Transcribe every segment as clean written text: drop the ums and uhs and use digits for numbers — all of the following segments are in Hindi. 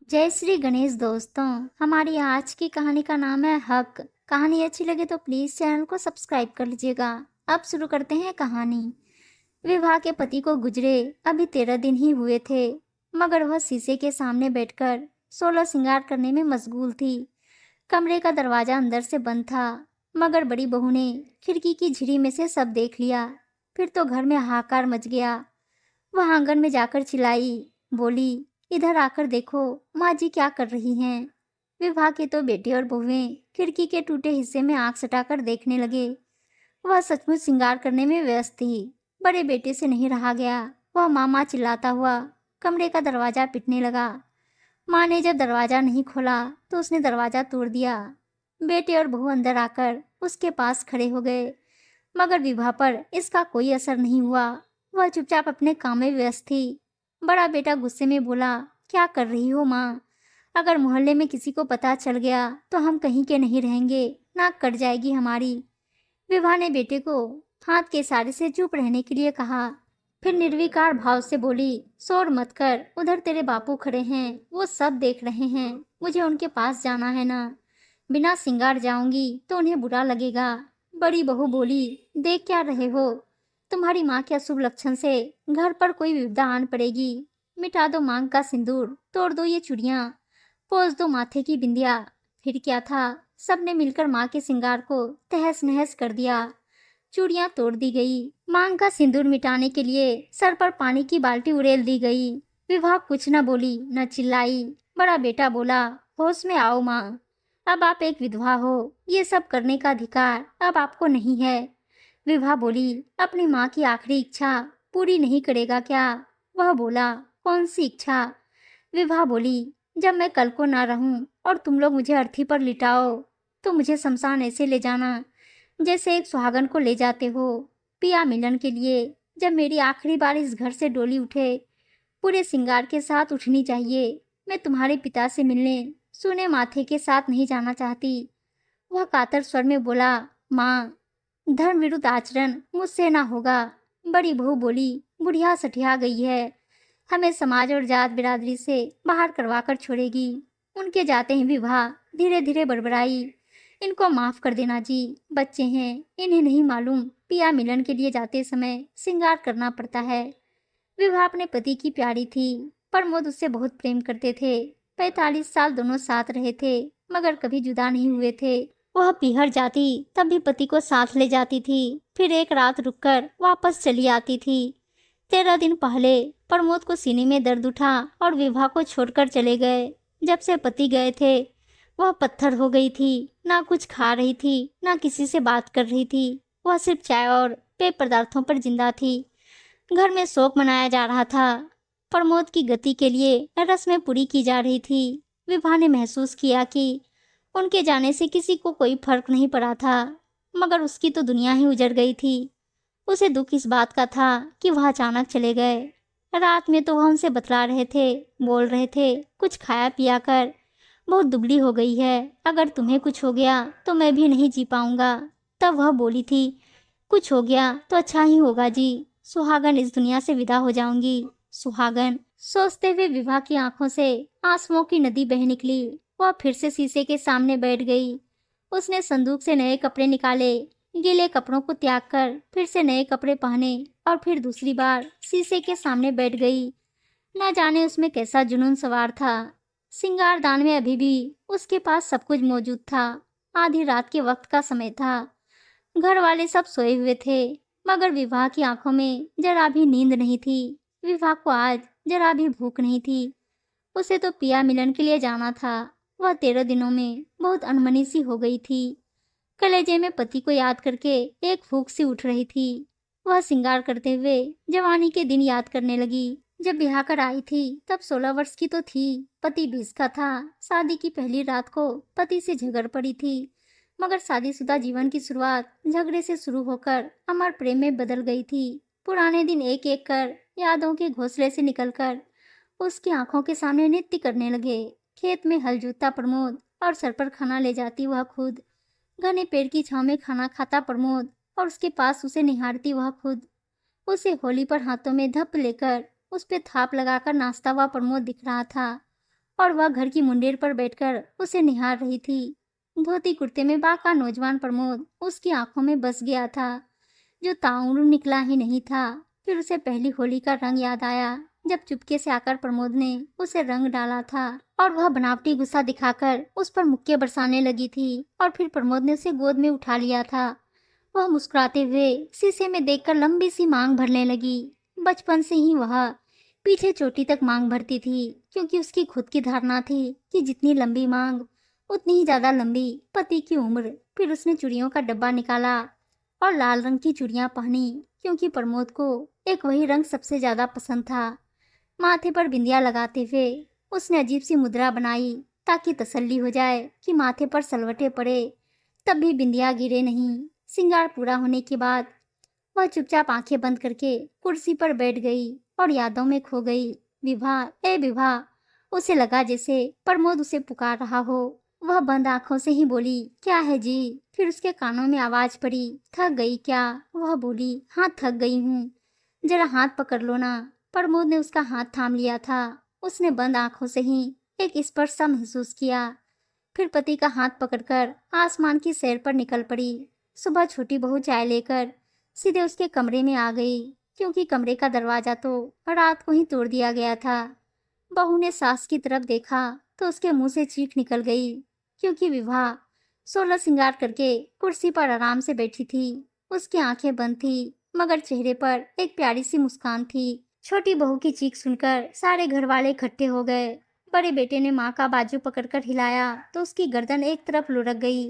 जय श्री गणेश दोस्तों। हमारी आज की कहानी का नाम है हक। कहानी अच्छी लगे तो प्लीज चैनल को सब्सक्राइब कर लीजिएगा। अब शुरू करते हैं कहानी। विवाह के पति को गुजरे अभी 13 दिन ही हुए थे, मगर वह शीशे के सामने बैठकर 16 श्रृंगार करने में मशगूल थी। कमरे का दरवाजा अंदर से बंद था, मगर बड़ी बहू ने खिड़की की झिरी में से सब देख लिया। फिर तो घर में हाहाकार मच गया। वह आंगन में जाकर चिल्लाई, बोली, इधर आकर देखो माँ जी क्या कर रही हैं। विभा के तो बेटे और बहुएं खिड़की के टूटे हिस्से में आंख सटाकर देखने लगे। वह सचमुच श्रृंगार करने में व्यस्त थी। बड़े बेटे से नहीं रहा गया। वह माँ चिल्लाता हुआ कमरे का दरवाजा पीटने लगा। माँ ने जब दरवाजा नहीं खोला तो उसने दरवाजा तोड़ दिया। बेटे और बहू अंदर आकर उसके पास खड़े हो गए, मगर विभा पर इसका कोई असर नहीं हुआ। वह चुपचाप अपने काम में व्यस्त थी। बड़ा बेटा गुस्से में बोला, क्या कर रही हो माँ? अगर मोहल्ले में किसी को पता चल गया तो हम कहीं के नहीं रहेंगे, नाक कट जाएगी हमारी। विभा ने बेटे को हाथ के इशारे से चुप रहने के लिए कहा। फिर निर्विकार भाव से बोली, शोर मत कर, उधर तेरे बापू खड़े हैं, वो सब देख रहे हैं। मुझे उनके पास जाना है ना। बिना श्रृंगार जाऊंगी तो उन्हें बुरा लगेगा। बड़ी बहू बोली, देख क्या रहे हो? तुम्हारी माँ के अशुभ लक्षण से घर पर कोई विपदा आन पड़ेगी। मिटा दो मांग का सिंदूर, तोड़ दो ये चूड़ियां, पोंछ दो माथे की बिंदिया। फिर क्या था, सबने मिलकर माँ के श्रृंगार को तहस नहस कर दिया। चूड़ियां तोड़ दी गई। मांग का सिंदूर मिटाने के लिए सर पर पानी की बाल्टी उड़ेल दी गई। विभा कुछ न बोली न चिल्लाई। बड़ा बेटा बोला, होश में आओ माँ, अब आप एक विधवा हो, ये सब करने का अधिकार अब आपको नहीं है। विभा बोली, अपनी माँ की आखिरी इच्छा पूरी नहीं करेगा क्या? वह बोला, कौन सी इच्छा? विभा बोली, जब मैं कल को ना रहूं और तुम लोग मुझे अर्थी पर लिटाओ तो मुझे शमशान ऐसे ले जाना जैसे एक सुहागन को ले जाते हो पिया मिलन के लिए। जब मेरी आखिरी बार इस घर से डोली उठे, पूरे श्रृंगार के साथ उठनी चाहिए। मैं तुम्हारे पिता से मिलने सूने माथे के साथ नहीं जाना चाहती। वह कातर स्वर में बोला, माँ, धर्म विरुद्ध आचरण मुझसे ना होगा। बड़ी बहू बोली, बुढ़िया सठिया गई है, हमें समाज और जात बिरादरी से बाहर करवा कर छोड़ेगी। उनके जाते ही विवाह धीरे धीरे बड़बड़ाई, इनको माफ कर देना जी, बच्चे हैं, इन्हें नहीं मालूम पिया मिलन के लिए जाते समय श्रृंगार करना पड़ता है। विवाह अपने पति की प्यारी थी। प्रमोद उससे बहुत प्रेम करते थे। 45 साल दोनों साथ रहे थे, मगर कभी जुदा नहीं हुए थे। वह पीहर जाती तब भी पति को साथ ले जाती थी, फिर एक रात रुककर वापस चली आती थी। 13 दिन पहले प्रमोद को सीने में दर्द उठा और विवाह को छोड़कर चले गए। जब से पति गए थे वह पत्थर हो गई थी। ना कुछ खा रही थी, ना किसी से बात कर रही थी। वह सिर्फ चाय और पेय पदार्थों पर जिंदा थी। घर में शोक मनाया जा रहा था। प्रमोद की गति के लिए रस्में पूरी की जा रही थी। विभा ने महसूस किया कि उनके जाने से किसी को कोई फर्क नहीं पड़ा था, मगर उसकी तो दुनिया ही उजड़ गई थी। उसे दुख इस बात का था कि वह अचानक चले गए। रात में तो वह उनसे बतला रहे थे, बोल रहे थे, कुछ खाया पिया कर, बहुत दुबली हो गई है, अगर तुम्हें कुछ हो गया तो मैं भी नहीं जी पाऊंगा। तब वह बोली थी, कुछ हो गया तो अच्छा ही होगा जी, सुहागन इस दुनिया से विदा हो जाऊंगी। सुहागन सोचते हुए विवाह की आंखों से आंसुओं की नदी बह निकली। वह फिर से शीशे के सामने बैठ गई। उसने संदूक से नए कपड़े निकाले, गीले कपड़ों को त्याग कर फिर से नए कपड़े पहने और फिर दूसरी बार शीशे के सामने बैठ गई। न जाने उसमें कैसा जुनून सवार था। सिंगारदान में अभी भी उसके पास सब कुछ मौजूद था। आधी रात के वक्त का समय था। घर वाले सब सोए हुए थे, मगर विवाह की आंखों में जरा भी नींद नहीं थी। विवाह को आज जरा भी भूख नहीं थी। उसे तो पिया मिलन के लिए जाना था। वह 13 दिनों में बहुत अनमनी सी हो गई थी। कलेजे में पति को याद करके एक फूंक सी उठ रही थी। वह श्रृंगार करते हुए जवानी के दिन याद करने लगी। जब ब्याह कर आई थी तब 16 वर्ष की तो थी, पति 20 का था। शादी की पहली रात को पति से झगड़ पड़ी थी, मगर शादीशुदा जीवन की शुरुआत झगड़े से शुरू होकर अमर प्रेम में बदल गई थी। पुराने दिन एक एक कर यादों के घोंसले से निकलकर उसकी आंखों के सामने नृत्य करने लगे। खेत में हल जोतता प्रमोद और सर पर खाना ले जाती वह खुद। घने पेड़ की छांव में खाना खाता प्रमोद और उसके पास उसे निहारती वह खुद। उसे होली पर हाथों में धप लेकर उस पे थाप लगाकर नाचता हुआ प्रमोद दिख रहा था। और वह घर की मुंडेर पर बैठकर उसे निहार रही थी। धोती कुर्ते में बाका नौजवान प्रमोद उसकी आंखों में बस गया था, जो ताउम्र निकला ही नहीं था। फिर उसे पहली होली का रंग याद आया, जब चुपके से आकर प्रमोद ने उसे रंग डाला था और वह बनावटी गुस्सा दिखाकर उस पर मुक्के बरसाने लगी थी। और फिर प्रमोद ने उसे गोद में उठा लिया था। वह मुस्कुराते हुए शीशे में देखकर लंबी सी मांग भरने लगी। बचपन से ही वह पीछे चोटी तक मांग भरती थी, क्योंकि उसकी खुद की धारणा थी कि जितनी लंबी मांग उतनी ही ज्यादा लंबी पति की उम्र। फिर उसने चूड़ियों का डब्बा निकाला और लाल रंग की चूड़ियां पहनी, क्योंकि प्रमोद को एक वही रंग सबसे ज्यादा पसंद था। माथे पर बिंदिया लगाते हुए उसने अजीब सी मुद्रा बनाई, ताकि तसल्ली हो जाए कि माथे पर सलवटे पड़े तब भी बिंदिया गिरे नहीं। श्रृंगार पूरा होने के बाद वह चुपचाप आंखें बंद करके कुर्सी पर बैठ गई और यादों में खो गई। विभा, ए विभा। उसे लगा जैसे प्रमोद उसे पुकार रहा हो। वह बंद आंखों से ही बोली, क्या है जी? फिर उसके कानों में आवाज पड़ी, थक गई क्या? वह बोली, हाँ थक गई हूँ, जरा हाथ पकड़ लो ना। प्रमोद ने उसका हाथ थाम लिया था। उसने बंद आंखों से ही एक स्पर्श सा महसूस किया। फिर पति का हाथ पकड़कर आसमान की सैर पर निकल पड़ी। सुबह छोटी बहू चाय लेकर सीधे उसके कमरे में आ गई, क्योंकि कमरे का दरवाजा तो रात को ही तोड़ दिया गया था। बहू ने सास की तरफ देखा तो उसके मुंह से चीख निकल गई, क्योंकि विवाह 16 श्रृंगार करके कुर्सी पर आराम से बैठी थी। उसकी आंखें बंद थी, मगर चेहरे पर एक प्यारी सी मुस्कान थी। छोटी बहू की चीख सुनकर सारे घर वाले इकट्ठे हो गए। बड़े बेटे ने माँ का बाजू पकड़कर हिलाया तो उसकी गर्दन एक तरफ लुढ़क गई।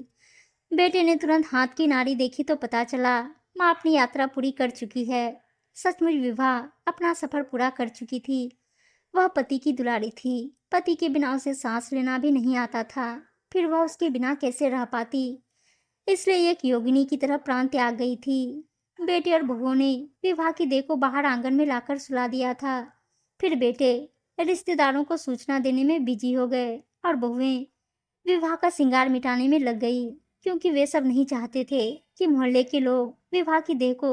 बेटे ने तुरंत हाथ की नाड़ी देखी तो पता चला माँ अपनी यात्रा पूरी कर चुकी है। सचमुच विवाह अपना सफर पूरा कर चुकी थी। वह पति की दुलारी थी। पति के बिना उसे सांस लेना भी नहीं आता था, फिर वह उसके बिना कैसे रह पाती? इसलिए एक योगिनी की तरह प्राण त्याग गई थी। बेटे और बहुओं ने विवाह की देह को बाहर आंगन में लाकर सुला दिया था। फिर बेटे रिश्तेदारों को सूचना देने में बिजी हो गए और बहुएं विवाह का श्रृंगार मिटाने में लग गई, क्योंकि वे सब नहीं चाहते थे कि मोहल्ले के लोग विवाह की देह को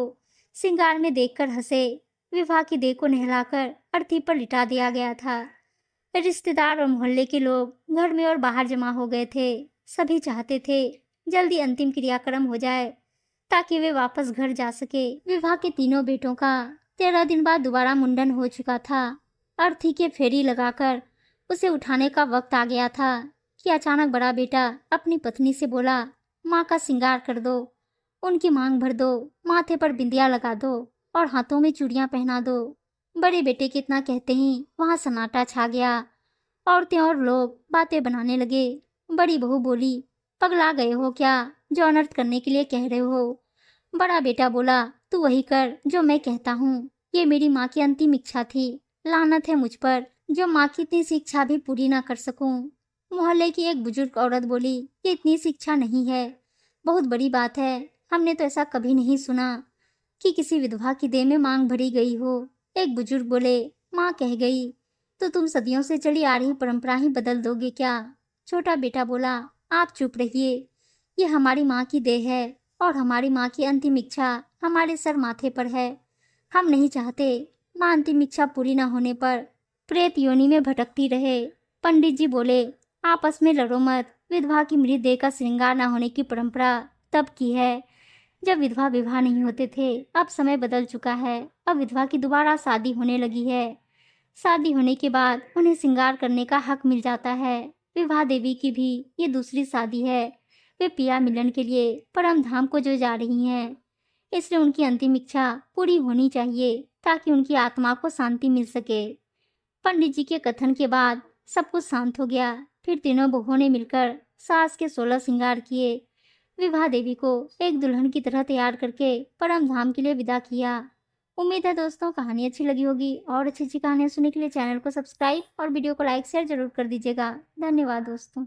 श्रृंगार में देखकर हंसे। विवाह की देह को नहलाकर अर्थी पर लिटा दिया गया था। रिश्तेदार और मोहल्ले के लोग घर में और बाहर जमा हो गए थे। सभी चाहते थे जल्दी अंतिम क्रियाक्रम हो जाए, ताकि वे वापस घर जा सके। विवाह के तीनों बेटों का 13 दिन बाद दोबारा मुंडन हो चुका था। अर्थी के फेरी लगाकर उसे उठाने का वक्त आ गया था कि अचानक बड़ा बेटा अपनी पत्नी से बोला, माँ का श्रृंगार कर दो, उनकी मांग भर दो, माथे पर बिंदिया लगा दो और हाथों में चूड़ियां पहना दो। बड़े बेटे के इतना कहते ही वहां सन्नाटा छा गया। औरतें और लोग बातें बनाने लगे। बड़ी बहू बोली, पगला गए हो क्या, जो अनर्थ करने के लिए कह रहे हो? बड़ा बेटा बोला, तू वही कर जो मैं कहता हूँ। ये मेरी माँ की अंतिम इच्छा थी। लानत है मुझ पर जो माँ की इतनी सी इच्छा भी पूरी ना कर सकूं। मोहल्ले की एक बुजुर्ग औरत बोली, ये इतनी सी इच्छा नहीं है, बहुत बड़ी बात है। हमने तो ऐसा कभी नहीं सुना कि किसी विधवा की देह में मांग भरी गई हो। एक बुजुर्ग बोले, माँ कह गई तो तुम सदियों से चली आ रही परंपरा ही बदल दोगे क्या? छोटा बेटा बोला, आप चुप रहिए, ये हमारी माँ की देह है और हमारी माँ की अंतिम इच्छा हमारे सर माथे पर है। हम नहीं चाहते माँ अंतिम इच्छा पूरी न होने पर प्रेत योनि में भटकती रहे। पंडित जी बोले, आपस में लड़ो मत। विधवा की मृतदेह का श्रृंगार न होने की परंपरा तब की है जब विधवा विवाह नहीं होते थे। अब समय बदल चुका है। अब विधवा की दोबारा शादी होने लगी है। शादी होने के बाद उन्हें श्रृंगार करने का हक मिल जाता है। विवाह देवी की भी ये दूसरी शादी है। वे पिया मिलन के लिए परम धाम को जो जा रही हैं, इसलिए उनकी अंतिम इच्छा पूरी होनी चाहिए, ताकि उनकी आत्मा को शांति मिल सके। पंडित जी के कथन के बाद सब कुछ शांत हो गया। फिर तीनों बहुओं ने मिलकर सास के 16 श्रृंगार किए। विवाह देवी को एक दुल्हन की तरह तैयार करके परम धाम के लिए विदा किया। उम्मीद है दोस्तों कहानी अच्छी लगी होगी, और अच्छी अच्छी कहानियां सुनने के लिए चैनल को सब्सक्राइब और वीडियो को लाइक शेयर जरूर कर दीजिएगा। धन्यवाद दोस्तों।